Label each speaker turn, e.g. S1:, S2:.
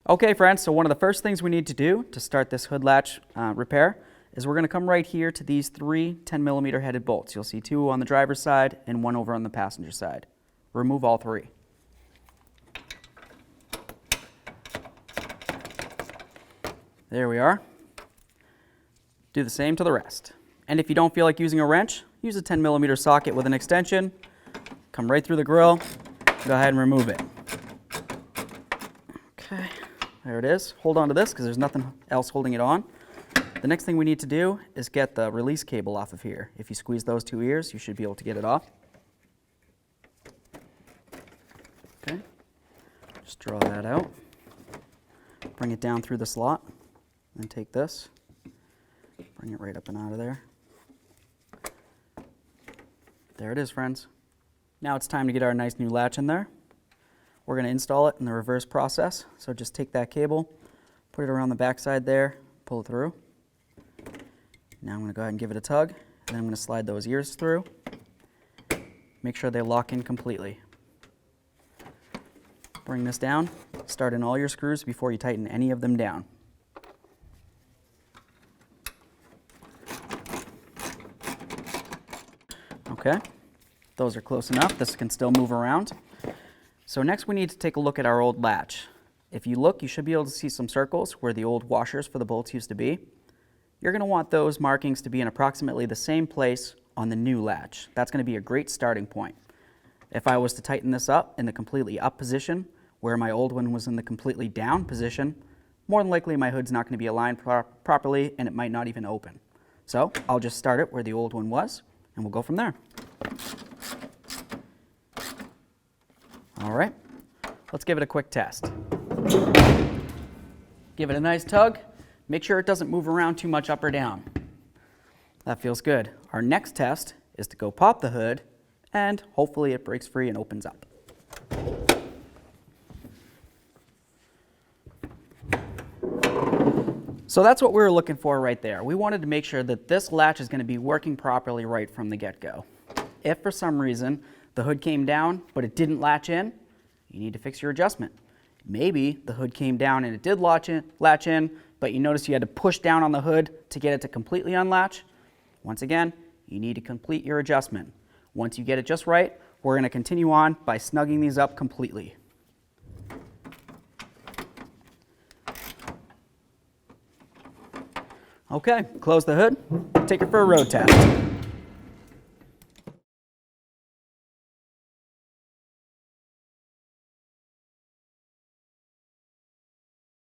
S1: Okay friends, so one of the first things we need to do to start this hood latch repair is we're going to come right here to these three 10mm headed bolts. You'll see two on the driver's side and one over on the passenger side. Remove all three. There we are. Do the same to the rest. And if you don't feel like using a wrench, use a 10mm socket with an extension. Come right through the grill. Go ahead and remove it. Okay. There it is. Hold on to this because there's nothing else holding it on. The next thing we need to do is get the release cable off of here. If you squeeze those two ears, you should be able to get it off. Okay. Just draw that out. Bring it down through the slot. Then take this. Bring it right up and out of there. There it is, friends. Now it's time to get our nice new latch in there. We're going to install it in the reverse process. So just take that cable, put it around the back side there, pull it through. Now I'm going to go ahead and give it a tug, and then I'm going to slide those ears through. Make sure they lock in completely. Bring this down, start in all your screws before you tighten any of them down. Okay, those are close enough. This can still move around. So next we need to take a look at our old latch. If you look, you should be able to see some circles where the old washers for the bolts used to be. You're going to want those markings to be in approximately the same place on the new latch. That's going to be a great starting point. If I was to tighten this up in the completely up position, where my old one was in the completely down position, more than likely my hood's not going to be aligned properly and it might not even open. So I'll just start it where the old one was and we'll go from there. All right, let's give it a quick test. Give it a nice tug. Make sure it doesn't move around too much up or down. That feels good. Our next test is to go pop the hood and hopefully it breaks free and opens up. So that's what we were looking for right there. We wanted to make sure that this latch is going to be working properly right from the get-go. If for some reason the hood came down but it didn't latch in, you need to fix your adjustment. Maybe the hood came down and it did latch in, but you noticed you had to push down on the hood to get it to completely unlatch. Once again, you need to complete your adjustment. Once you get it just right, we're going to continue on by snugging these up completely. Okay, close the hood, take it for a road test.